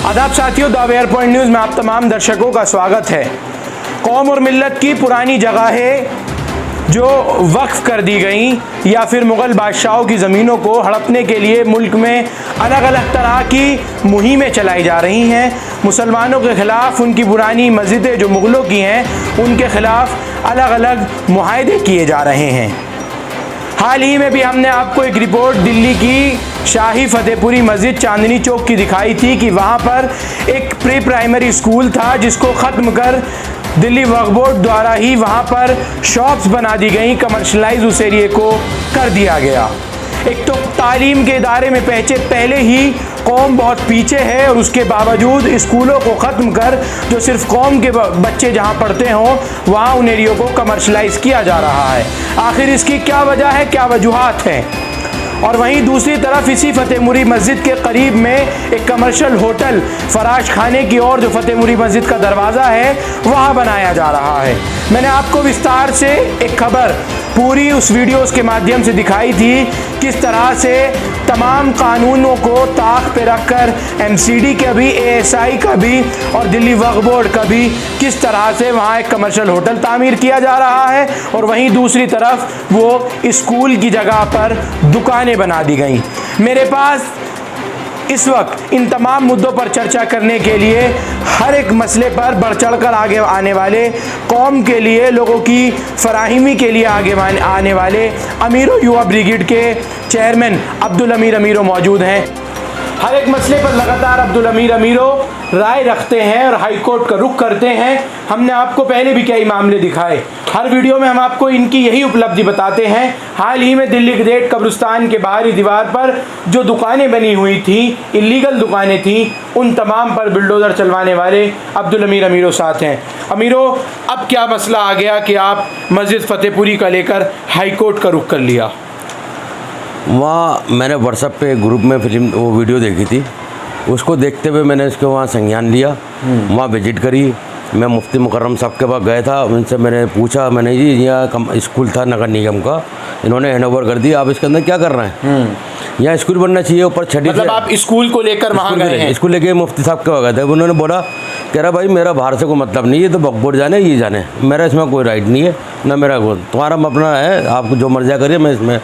आदाब साथियों, the aware point news में आप तमाम दर्शकों का स्वागत है। कौम और मिल्लत की पुरानी जगहें जो वक्फ कर दी गई या फिर मुग़ल बादशाहों की ज़मीनों को हड़पने के लिए मुल्क में अलग अलग तरह की मुहिमें चलाई जा रही हैं। मुसलमानों के ख़िलाफ़ उनकी पुरानी मस्जिदें जो मुग़लों की हैं उनके ख़िलाफ़ अलग अलग मुआहदे किए जा रहे हैं। हाल ही में भी हमने आपको एक रिपोर्ट दिल्ली की शाही फतेहपुरी मस्जिद चांदनी चौक की दिखाई थी कि वहाँ पर एक प्री प्राइमरी स्कूल था जिसको ख़त्म कर दिल्ली वक्फ बोर्ड द्वारा ही वहाँ पर शॉप्स बना दी गई, कमर्शलाइज उस एरिए को कर दिया गया। एक तो तालीम के इदारे में पहले ही कौम बहुत पीछे है और उसके बावजूद स्कूलों को ख़त्म कर जो सिर्फ कौम के बच्चे जहां पढ़ते हों वहां उन एरियो को कमर्शलाइज किया जा रहा है। आखिर इसकी क्या वजह है, क्या वजूहात हैं? और वहीं दूसरी तरफ इसी फतेहपुरी मस्जिद के करीब में एक कमर्शियल होटल फराश खाने की ओर जो फतेहपुरी मस्जिद का दरवाज़ा है वहाँ बनाया जा रहा है। मैंने आपको विस्तार से एक खबर पूरी उस वीडियोस के माध्यम से दिखाई थी किस तरह से तमाम कानूनों को ताक पे रखकर एमसीडी का भी, एएसआई का भी और दिल्ली वक्फ बोर्ड का भी किस तरह से वहाँ एक कमर्शियल होटल तामीर किया जा रहा है और वहीं दूसरी तरफ वो स्कूल की जगह पर दुकानें बना दी गई। मेरे पास इस वक्त इन तमाम मुद्दों पर चर्चा करने के लिए हर एक मसले पर बढ़ चढ़ कर आगे आने वाले, कौम के लिए, लोगों की फराहमी के लिए आगे आने वाले अमीरो युवा ब्रिगेड के चेयरमैन अब्दुल अमीर अमीरो मौजूद हैं। हर एक मसले पर लगातार अब्दुल अमीर अमीरो राय रखते हैं और हाई कोर्ट का रुख करते हैं। हमने आपको पहले भी कई मामले दिखाए, हर वीडियो में हम आपको इनकी यही उपलब्धि बताते हैं। हाल ही में दिल्ली ग्रेट कब्रिस्तान के बाहरी दीवार पर जो दुकानें बनी हुई थी, इलीगल दुकानें थी, उन तमाम पर बुलडोज़र चलवाने वाले अब्दुल अमीर अमीरो साथ हैं। अमीरो, अब क्या मसला आ गया कि आप मस्जिद फतेहपुरी का लेकर हाई कोर्ट का रुख कर लिया? वहाँ मैंने व्हाट्सएप पे ग्रुप में वो वीडियो देखी थी, उसको देखते हुए मैंने इसको वहाँ संज्ञान लिया, वहाँ विजिट करी। मैं मुफ्ती मुकर्रम साहब के पास गया था, उनसे मैंने पूछा, मैंने जी यहाँ स्कूल था नगर निगम का, इन्होंने हैंड ओवर कर दिया, आप इसके अंदर क्या कर रहे हैं? यहाँ स्कूल बनना चाहिए ऊपर छठी। मतलब आप स्कूल को लेकर वहाँ गए हैं? स्कूल लेके मुफ्ती साहब के पास गए थे, उन्होंने बोला कह रहा भाई मेरा बाहर से कोई मतलब नहीं है, तो वक्फ बोर्ड जाने ये जाने, मेरा इसमें कोई राइट नहीं है, ना मेरा तुम्हारा अपना है, आपको जो मर्जी करिए, मैं इसमें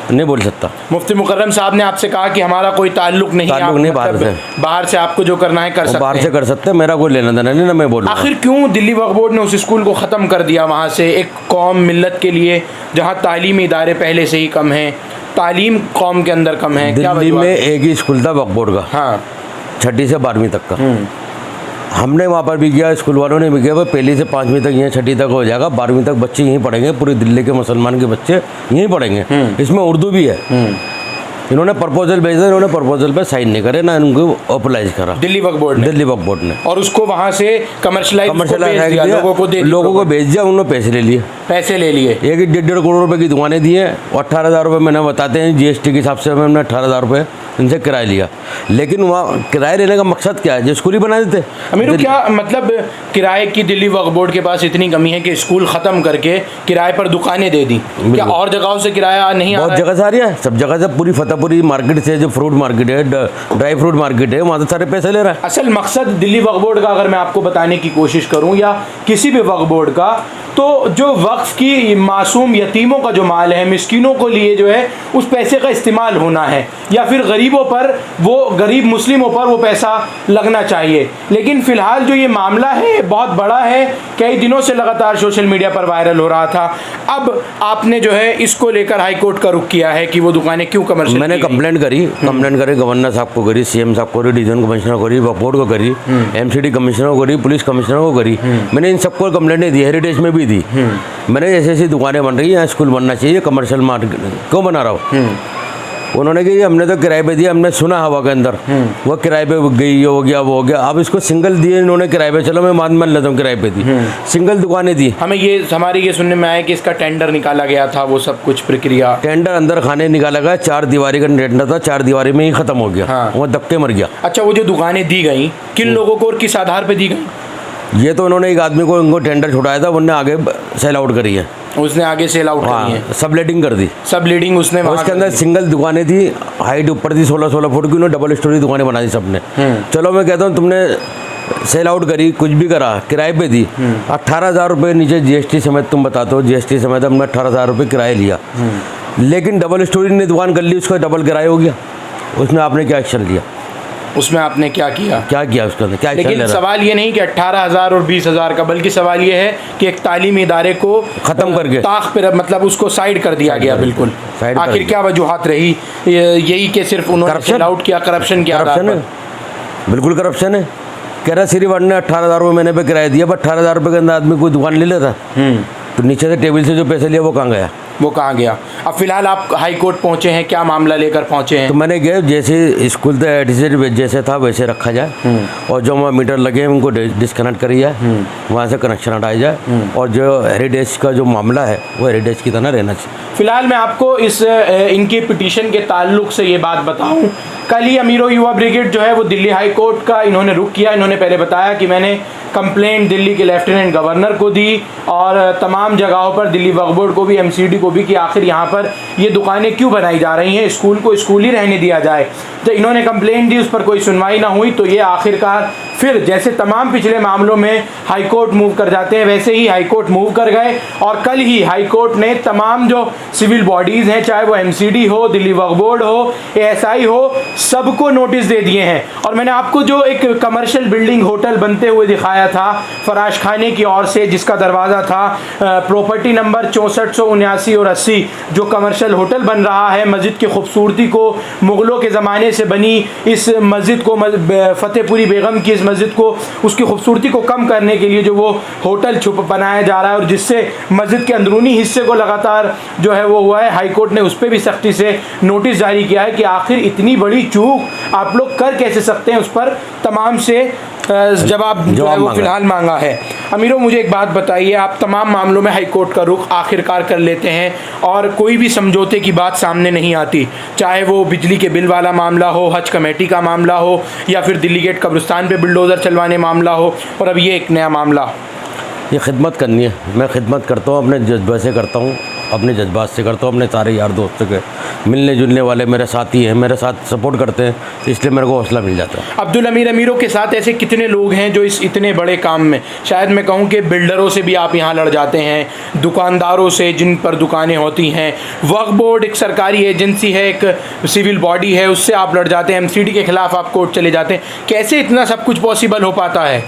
नहीं बोल सकता। मुफ्ती मुकर्रम साहब ने आपसे कहा कि हमारा कोई ताल्लुक नहीं, बाहर से आपको जो करना है कर सकते हैं, बाहर से कर सकते हैं, मेरा कोई लेना देना नहीं, ना मैं बोलूँ। आखिर क्यों दिल्ली वक्फ बोर्ड ने उस स्कूल को ख़त्म कर दिया? वहाँ से एक कौम मिल्लत के लिए जहाँ तालीमी इदारे पहले से ही कम हैं, तालीम कौम के अंदर कम है, दिल्ली में एक ही स्कूल था वक्फ बोर्ड का, हाँ, 6ठी से 12वीं तक का। हमने वहाँ पर भी किया, स्कूल वालों ने भी किया, भाई पहली से 5वीं तक यहाँ, 6ठी तक हो जाएगा, 12वीं तक बच्चे यहीं पढ़ेंगे, पूरी दिल्ली के मुसलमान के बच्चे यहीं पढ़ेंगे, इसमें उर्दू भी है। इन्होंने प्रपोजल भेजा, इन्होंने प्रपोजल पे साइन नहीं करे, ना इनको अप्लाइज करा दिल्ली वक्फ बोर्ड ने, और उसको वहाँ से कमर्शलाइज लोगों को भेज दिया, उन्होंने पैसे ले लिए, एक 1.5 करोड़ रुपए की दुकानें दी हैं और 18,000 रुपये मैंने बताते हैं जीएसटी के हिसाब से, हमने 18,000 रुपये इनसे किराया लिया। लेकिन वहाँ किराया लेने का मकसद क्या है? जो स्कूल ही बना देते। अमीरो, क्या मतलब किराए की दिल्ली वक्फ बोर्ड के पास इतनी कमी है कि स्कूल ख़त्म करके किराए पर दुकानें दे दी? क्या और जगहों से किराया नहीं? बहुत जगह से आ रही है, सब जगह से, पूरी फतेहपुरी मार्केट से, जो फ्रूट मार्केट है, ड्राई फ्रूट मार्केट है, वहाँ से सारे पैसे ले रहा है। असल मकसद दिल्ली वक्फ बोर्ड का अगर मैं आपको बताने की कोशिश करूँ या किसी भी वक्फ बोर्ड का, तो जो वक्फ की मासूम यतीमों का जो माल है, मिस्कीनों को लिए जो है उस पैसे का इस्तेमाल होना है, या फिर गरीबों पर, वो गरीब मुस्लिमों पर वो पैसा लगना चाहिए। लेकिन फ़िलहाल जो ये मामला है बहुत बड़ा है, कई दिनों से लगातार सोशल मीडिया पर वायरल हो रहा था। अब आपने जो है इसको लेकर हाई कोर्ट का रुख किया है कि वो दुकानें क्यों कमर्शियल? मैंने कंप्लेंट करी गवर्नर साहब को करी, सीएम साहब को करी, डिवीजन कमिश्नर को करी, वक्फ बोर्ड को करी, एमसीडी कमिश्नर को करी, पुलिस कमिश्नर को करी, मैंने इन सबको कंप्लेंट दी, हेरिटेज में भी दी। मैंने ऐसी ऐसी दुकानें बन रही है, यहाँ स्कूल बनना चाहिए, कमर्शियल मार्केट क्यों बना रहा हूँ? उन्होंने कहा हमने तो किराए पे दिया, हमने सुना हवा के अंदर, वो किराए पे गई, ये हो गया, वो हो गया। अब इसको सिंगल दिए इन्होंने किराए पे, चलो मैं मान लेता हूँ किराए पे दी, सिंगल दुकानें दी। हमारे ये सुनने में आया कि इसका टेंडर निकाला गया था, वो सब कुछ प्रक्रिया, टेंडर अंदर खाने निकाला गया, 4 दीवारी का टेंडर था, 4 दीवारी में ही खत्म हो गया, वो धक्के मर गया। अच्छा, वो जो दुकानें दी गई किन लोगों को और किस आधार पर दी गई? ये तो उन्होंने एक आदमी को इनको टेंडर छुड़ाया था, उन्होंने आगे सेल आउट करी है। उसने आगे सेल आउट करी है, हाँ सब लेटिंग कर दी। सब लीडिंग उसने और वहाँ उसके कर अंदर दी। सिंगल दुकानें थी, हाइट ऊपर थी 16-16 फुट की, उन्होंने डबल स्टोरी दुकानें बना दी सबने। चलो मैं कहता हूँ तुमने सेल आउट करी, कुछ भी करा, किराए पे दी, 18,000 रुपये नीचे जीएसटी समेत, तुम बताते हो जीएसटी समेत हमने 18,000 रुपये किराया लिया, लेकिन डबल स्टोरी ने दुकान कर ली, उसका डबल किराया हो गया। उसमें आपने क्या एक्शन लिया? उसमें आपने क्या किया? क्या किया उसके अंदर, क्या एक्शन ले लेकिन रहा? सवाल ये नहीं कि 18,000 और 20,000 का, बल्कि सवाल ये है कि एक तालीमी इदारे को खत्म करके ताक पे मतलब उसको साइड कर दिया गया। बिल्कुल साइड कर आखिर दिया। क्या वजूहत रही? यही कि सिर्फ उन्होंने करप्शन? सेल आउट किया, करप्शन किया? करप्शन है, बिल्कुल करप्शन है। कह रहा सिर्फ ने 18,000 रुपये महीने पे किराया दिया, पर 18,000 रुपये के अंदर आदमी कोई दुकान ले लेता? तो नीचे से टेबल से जो पैसे लिया वो कहाँ गया? वो कहाँ गया? अब फिलहाल आप हाई कोर्ट पहुंचे हैं, क्या मामला लेकर पहुंचे हैं? तो मैंने कहा जैसे स्कूल जैसे था वैसे रखा जाए, और जो वहाँ मीटर लगे हैं उनको डिस्कनेक्ट करी जाए, वहाँ से कनेक्शन हटाया जाए, और जो हेरिटेज का जो मामला है वो हेरिटेज की तरह रहना चाहिए। फिलहाल मैं आपको इस इनकी पिटीशन के ताल्लुक से ये बात बताऊं, कल ही अमीरो युवा ब्रिगेड जो है वो दिल्ली हाई कोर्ट का इन्होंने रुख किया। इन्होंने पहले बताया कि मैंने कंप्लेंट दिल्ली के लेफ्टिनेंट गवर्नर को दी और तमाम जगहों पर दिल्ली वक्फ बोर्ड को भी, एमसीडी को भी, कि आखिर यहाँ पर ये दुकानें क्यों बनाई जा रही हैं, स्कूल को स्कूल ही रहने दिया जाए। तो इन्होंने कंप्लेंट दी, उस पर कोई सुनवाई ना हुई, तो ये आखिरकार फिर जैसे तमाम पिछले मामलों में हाई कोर्ट मूव कर जाते हैं वैसे ही हाई कोर्ट मूव कर गए, और कल ही हाई कोर्ट ने तमाम जो सिविल बॉडीज़ हैं, चाहे वो एमसीडी हो, दिल्ली वक्फ बोर्ड हो, एएसआई हो, सबको नोटिस दे दिए हैं। और मैंने आपको जो एक कमर्शियल बिल्डिंग होटल बनते हुए दिखाया था फराश खाने की ओर से, जिसका दरवाज़ा था प्रॉपर्टी नंबर 6479 और 80, जो कमर्शियल होटल बन रहा है, मस्जिद की खूबसूरती को, मुग़लों के ज़माने से बनी इस मस्जिद को, फतेहपुरी बेगम की इस मस्जिद को, उसकी खूबसूरती को कम करने के लिए जो वो होटल छुप बनाया जा रहा है, और जिससे मस्जिद के अंदरूनी हिस्से को लगातार जो है वो हुआ है, हाई कोर्ट ने उस पर भी सख्ती से नोटिस जारी किया है कि आखिर इतनी बड़ी चूक आप लोग कर कैसे सकते हैं। उस पर तमाम से जवाब जो है वो फिलहाल मांगा है। अमीरों, मुझे एक बात बताइए, आप तमाम मामलों में हाई कोर्ट का रुख आखिरकार कर लेते हैं और कोई भी समझौते की बात सामने नहीं आती, चाहे वो बिजली के बिल वाला मामला हो, हज कमेटी का मामला हो, या फिर दिल्ली गेट कब्रिस्तान पे बुलडोज़र चलवाने मामला हो, और अब ये एक नया मामला। ये खिदमत करनी है, मैं खिदमत करता हूँ, अपने जज्बे से करता हूँ, अपने जज्बात से करता हूँ, अपने सारे यार दोस्तों के मिलने जुलने वाले मेरे साथी हैं, मेरे साथ सपोर्ट करते हैं, इसलिए मेरे को हौसला मिल जाता है। अब्दुल अमीर अमीरों के साथ ऐसे कितने लोग हैं जो इस इतने बड़े काम में, शायद मैं कहूँ कि बिल्डरों से भी आप यहाँ लड़ जाते हैं, दुकानदारों से जिन पर दुकानें होती हैं, वक्फ बोर्ड एक सरकारी एजेंसी है, एक सिविल बॉडी है, उससे आप लड़ जाते हैं, एमसीडी के खिलाफ आप कोर्ट चले जाते हैं, कैसे इतना सब कुछ पॉसिबल हो पाता है?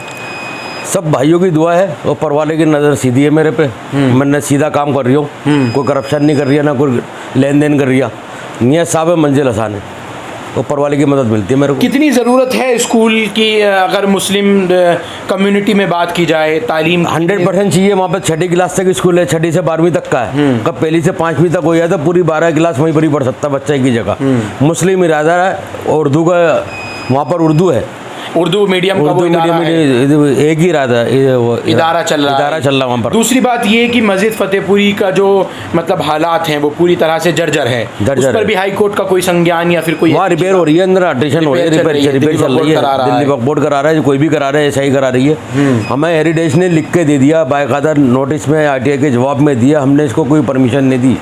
सब भाइयों की दुआ है, ऊपर वाले की नज़र सीधी है मेरे पे, मैंने सीधा काम कर रही हूँ, कोई करप्शन नहीं कर रही है, ना कोई लेन देन कर रही है, नियत साहब है, मंजिल आसान है, ऊपर वाले की मदद मिलती है मेरे को। कितनी ज़रूरत है स्कूल की, अगर मुस्लिम कम्युनिटी में बात की जाए, तालीम 100% चाहिए। वहाँ पे 6ठी क्लास तक स्कूल है, 6ठी से 12वीं तक का है, कब पहली से 5वीं तक हो जाए तो पूरी 12 क्लास वहीं पर ही पढ़ सकता बच्चा एक ही जगह। मुस्लिम इरादा है, उर्दू का वहाँ पर उर्दू है, उर्दू मीडियम का वो मीडियम एक ही इरादा इदारा चल रहा है वहाँ पर। दूसरी बात ये कि मस्जिद फतेहपुरी का जो मतलब हालात हैं वो पूरी तरह से जर्जर है, उस पर भी हाई कोर्ट का कोई संज्ञान या फिर कोई वहाँ रिपेयर हो रही है, अंदर अल्ट्रेशन हो रही है, रिपेयर चल रही है, दिल्ली वक्फ बोर्ड करा रहा है, कोई भी करा रहा है, ऐसा ही करा रही है। हमें हेरिटेज ने लिख के दे दिया, बाकायदा नोटिस में आरटीआई के जवाब में दिया, हमने इसको कोई परमिशन नहीं दी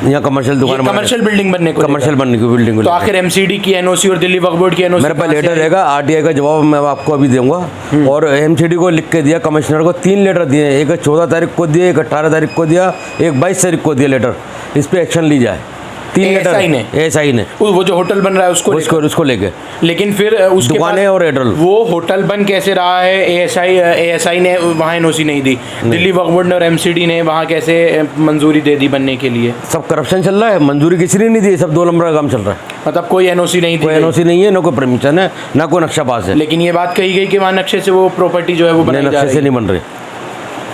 यहाँ कमर्शियल दुकान, कमर्शियल बिल्डिंग बनने को, कमर्शियल बनने की बिल्डिंग। तो आखिर एमसीडी की एनओसी और दिल्ली वक्फ बोर्ड की एनओसी मेरे पास लेटर रहेगा, आरटीआई का जवाब मैं आपको अभी दूंगा। और एमसीडी को लिख के दिया, कमिश्नर को 3 लेटर दिए, एक 14 तारीख को दिया, एक 18 तारीख को दिया, एक 22 तारीख को दिया लेटर, इस पर एक्शन ली जाए। 3 लेटर एएसआई ने वो जो होटल बन रहा है उसको लेके, लेकिन फिर उसके दुकानें और एयरटेल, वो होटल बन कैसे रहा है? एएसआई ने वहाँ एनओसी नहीं दी, दिल्ली वक्फ बोर्ड ने और एमसीडी ने वहाँ कैसे मंजूरी दे दी बनने के लिए? सब करप्शन चल रहा है, मंजूरी किसी ने नहीं दी, सब 2 नंबर का काम चल रहा है। मतलब कोई एनओसी नहीं थी, कोई एनओसी नहीं है, ना कोई परमिशन है, ना कोई नक्शा पास है। लेकिन ये बात कही गई कि वहाँ नक्शे से वो प्रॉपर्टी जो है वो बनाई जा रही है, नक्शे से नहीं बन रही।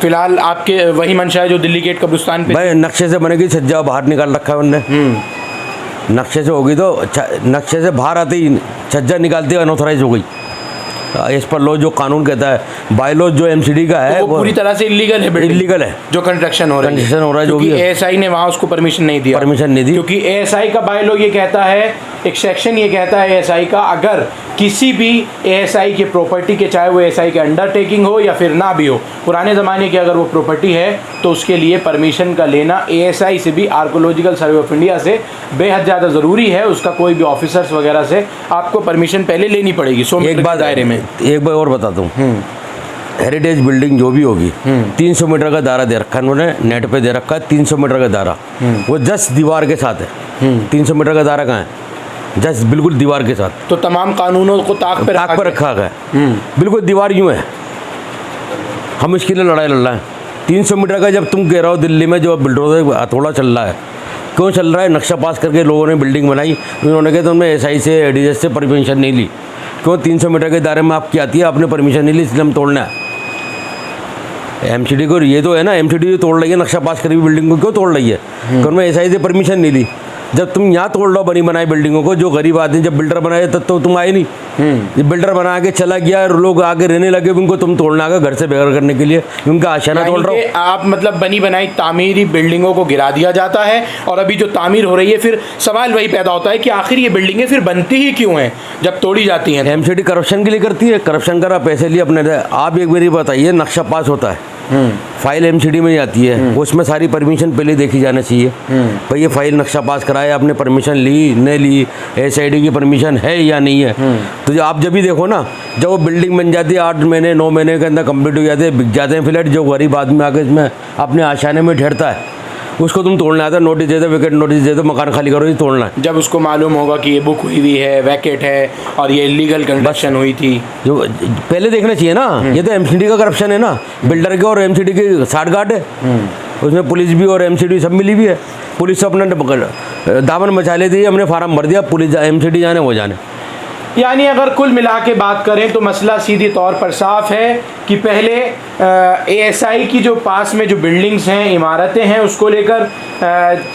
फिलहाल आपके वही मंशा है जो दिल्ली गेट कब्रिस्तान पे भाई नक्शे से बनेगी, छज्जा बाहर निकाल रखा है उन्होंने, नक्शे से होगी तो नक्शे से बाहर आते ही छज्जा निकालते हुए अनऑथराइज हो गई। इस पर लॉ जो कानून कहता है, बाय लॉ जो एमसीडी का है, तो वो पूरी तरह से इलीगल है, इलीगल है जो कंस्ट्रक्शन हो रहा है, जो भी है। एएसआई ने वहाँ उसको परमिशन नहीं दी, क्योंकि एएसआई का बाय लॉ ये कहता है एक सेक्शन ये कहता है एएसआई का, अगर किसी भी एएसआई के प्रॉपर्टी के, चाहे वो एएसआई के अंडरटेकिंग हो या फिर ना भी हो, पुराने ज़माने की अगर वो प्रॉपर्टी है तो उसके लिए परमिशन का लेना एएसआई से भी, आर्कोलॉजिकल सर्वे ऑफ इंडिया से बेहद ज़्यादा ज़रूरी है। उसका कोई भी ऑफिसर्स वगैरह से आपको परमिशन पहले लेनी पड़ेगी 100 मीटर के दायरे में। एक बार और बताता हूँ, हेरिटेज बिल्डिंग जो भी होगी 300 मीटर का दायरा दे रखा है उन्होंने, नेट पे दे रखा है 300 मीटर का दायरा, वो जस्ट दीवार के साथ है। 300 मीटर का दायरा कहाँ है? जस्ट बिल्कुल दीवार के साथ। तो तमाम कानूनों को ताक पे रखा गया है, बिल्कुल दीवार यूँ है। हम इसके लिए लड़ाई लड़ रहे हैं। 300 मीटर का जब तुम कह रहे हो दिल्ली में जो बुलडोजर हथौड़ा चल रहा है, क्यों चल रहा है? नक्शा पास करके लोगों ने बिल्डिंग बनाई, उन्होंने कहा तुमने एसआई से एडीएस से परमिशन नहीं ली। क्यों? 300 मीटर के दायरे में आपकी आती है, आपने परमिशन नहीं ली, इसलिए हम तोड़ना है। एमसीडी को ये तो है ना, एमसीडी जो तोड़ रही है नक्शा पास करी हुई बिल्डिंग को, क्यों तोड़ रही है? क्योंकि मैं एसआई से परमिशन नहीं ली। जब तुम यहाँ तोड़ लो बनी बनाई बिल्डिंगों को, जो गरीब आदमी जब बिल्डर बनाए तब तो तुम आए नहीं। जब बिल्डर बना के चला गया और लोग आगे रहने लगे, उनको तुम तोड़ना आगे घर से बेघर करने के लिए, उनका आशाना तोड़ रहा हो आप। मतलब बनी बनाई तामीरी बिल्डिंगों को गिरा दिया जाता है, और अभी जो तामीर हो रही है, फिर सवाल वही पैदा होता है कि आखिर ये बिल्डिंगें फिर बनती ही क्यों हैं जब तोड़ी जाती हैं? एमसीडी करप्शन के लिए करती है, करप्शन करा, पैसे लिए अपने। आप एक मेरी बताइए, नक्शा पास होता है, फाइल एमसीडी में जाती है, उसमें सारी परमिशन पहले देखी जाना चाहिए। भाई ये फाइल नक्शा पास कराया, आपने परमिशन ली नहीं ली, एसआईडी की परमिशन है या नहीं है। तो जो आप जब भी देखो ना, जब वो बिल्डिंग बन जाती है 8 महीने 9 महीने के अंदर कंप्लीट हो जाते हैं, बिक जाते हैं फ्लैट, जो गरीब आदमी आके इसमें अपने आशाने में ठहरता है, उसको तुम तोड़ना आता है। नोटिस दे दो, विकेट नोटिस दे दो, मकान खाली करो, ये तोड़ना है। जब उसको मालूम होगा कि ये बुक हुई हुई है, वैकेट है और ये इलीगल कंस्ट्रक्शन हुई थी, जो पहले देखना चाहिए ना। ये तो एमसीडी का करप्शन है ना, बिल्डर के और एमसीडी की साठगांठ है। उसमें पुलिस भी और एमसीडी सब मिली भी है। पुलिस से अपना दामन मचा लेती है, हमने फार्म भर दिया, पुलिस एमसीडी जाने वो जाने। यानी अगर कुल मिला के बात करें तो मसला सीधे तौर पर साफ है कि पहले एएसआई की जो पास में जो बिल्डिंग्स हैं, इमारतें हैं, उसको लेकर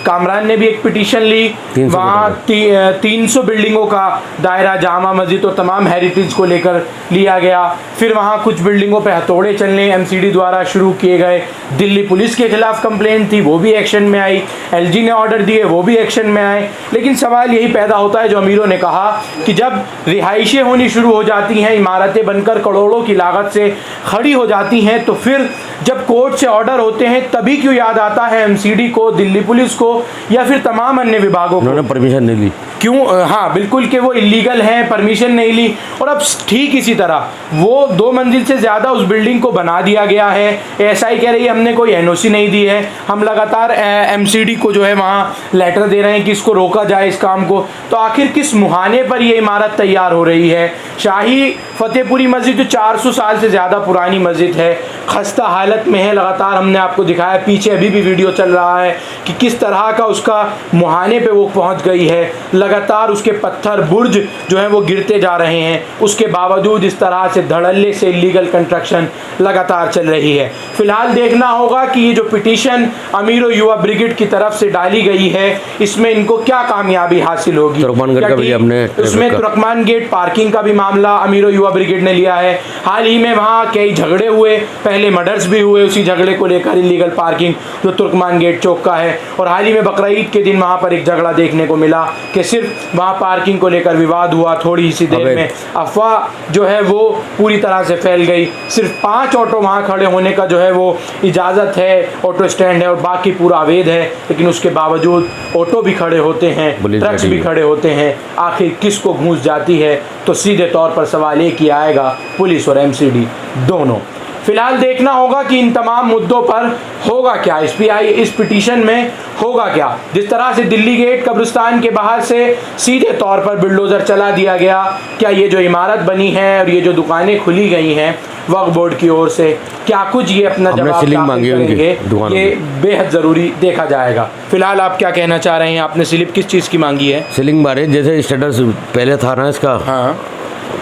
कामरान ने भी एक पिटीशन ली। वहाँ 300 बिल्डिंगों का दायरा जामा मस्जिद और तमाम हेरिटेज को लेकर लिया गया। फिर वहाँ कुछ बिल्डिंगों पे हथौड़े चलने एमसीडी द्वारा शुरू किए गए। दिल्ली पुलिस के खिलाफ कंप्लेंट थी, वो भी एक्शन में आई। एलजी ने ऑर्डर दिए, वो भी एक्शन में आए। लेकिन सवाल यही पैदा होता है जो अमीरों ने कहा कि जब रिहाइशें होनी शुरू हो जाती हैं, इमारतें बनकर करोड़ों की लागत से खड़ी हो जाती हैं, तो फिर जब कोर्ट से ऑर्डर होते हैं तभी क्यों याद आता है एमसीडी को, दिल्ली पुलिस को या फिर तमाम अन्य विभागों को? उन्होंने परमिशन नहीं ली क्यों? हाँ बिल्कुल, कि वो इलीगल हैं, परमिशन नहीं ली। और अब ठीक इसी तरह वो 2 मंजिल से ज़्यादा उस बिल्डिंग को बना दिया गया है। एएसआई कह रही है हमने कोई एनओसी नहीं दी है, हम लगातार एमसीडी को जो है वहाँ लेटर दे रहे हैं कि इसको रोका जाए इस काम को। तो आखिर किस मुहाने पर ये इमारत तैयार हो रही है? शाही फतेहपुरी मस्जिद जो 400 साल से ज़्यादा पुरानी मस्जिद है, खस्ता हालत में है। लगातार हमने आपको दिखाया, पीछे अभी भी वीडियो चल रहा है कि किस तरह का उसका मुहाने पे वो पहुंच गई है। लगातार उसके पत्थर बुर्ज जो है वो गिरते जा रहे हैं। उसके बावजूद इस तरह से धड़ल्ले से इलीगल कंस्ट्रक्शन लगातार चल रही है। फिलहाल देखना होगा कि ये जो पिटीशन अमीरो युवा ब्रिगेड की तरफ से डाली गई है, इसमें इनको क्या कामयाबी हासिल होगी। उसमें तुर्कमान गेट पार्किंग का भी मामला अमीरो युवा ब्रिगेड ने लिया है। हाल ही में वहाँ कई झगड़े हुए, पहले मर्डर्स भी हुए उसी झगड़े को लेकर, इलीगल पार्किंग जो तुर्कमान गेट चौक का है। और हाल ही में बकरीद के दिन वहाँ पर एक झगड़ा देखने को मिला कि सिर्फ वहाँ पार्किंग को लेकर विवाद हुआ। थोड़ी सी देर में अफवाह जो है वो पूरी तरह से फैल गई। सिर्फ 5 ऑटो वहाँ खड़े होने का जो है वो इजाज़त है, ऑटो स्टैंड है, और बाकी पूरा अवैध है। लेकिन उसके बावजूद ऑटो भी खड़े होते हैं, ट्रक्स भी खड़े होते हैं। आखिर किसको घूस जाती है? तो सीधे तौर पर सवाल एक ही आएगा, पुलिस और एमसीडी दोनों। फिलहाल देखना होगा कि इन तमाम मुद्दों पर होगा क्या, इस पिटीशन में होगा क्या। जिस तरह से दिल्ली गेट कब्रिस्तान के बाहर से सीधे तौर पर बुलडोज़र चला दिया गया, क्या ये जो इमारत बनी है और ये जो दुकानें खुली गई हैं वक्फ बोर्ड की ओर से, क्या कुछ ये अपना जवाब करेंगे, ये बेहद ज़रूरी देखा जाएगा। फिलहाल आप क्या कहना चाह रहे हैं? आपने स्लिप किस चीज़ की मांगी है? सीलिंग बारे जैसे स्टेटस पहले था ना इसका, हाँ,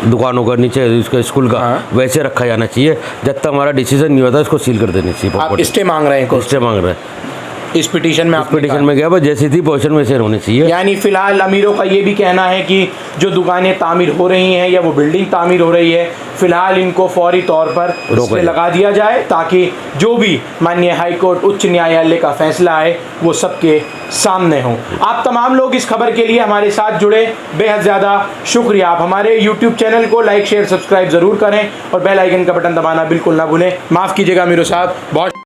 दुकानों का नीचे इसका स्कूल का, हाँ, वैसे रखा जाना चाहिए। जब तक हमारा डिसीजन नहीं होता इसको सील कर देना चाहिए। आप स्टे मांग रहे हैं? स्टे मांग रहे हैं। इस पिटीशन में आपने पिटीशन कहा। में गया, बस जैसी थी पोजीशन वैसे होनी चाहिए। यानी फिलहाल अमीरों का ये भी कहना है कि जो दुकानें तामीर हो रही हैं या वो बिल्डिंग तामीर हो रही है, फिलहाल इनको फौरी तौर पर रोक लगा दिया जाए, ताकि जो भी माननीय हाईकोर्ट उच्च न्यायालय का फैसला है वो सबके सामने हो। आप तमाम लोग इस खबर के लिए हमारे साथ जुड़े, बेहद ज़्यादा शुक्रिया। आप हमारे YouTube चैनल को लाइक शेयर सब्सक्राइब ज़रूर करें और बेल आइकन का बटन दबाना बिल्कुल ना भूलें। माफ़ कीजिएगा अमीरों साहब, बहुत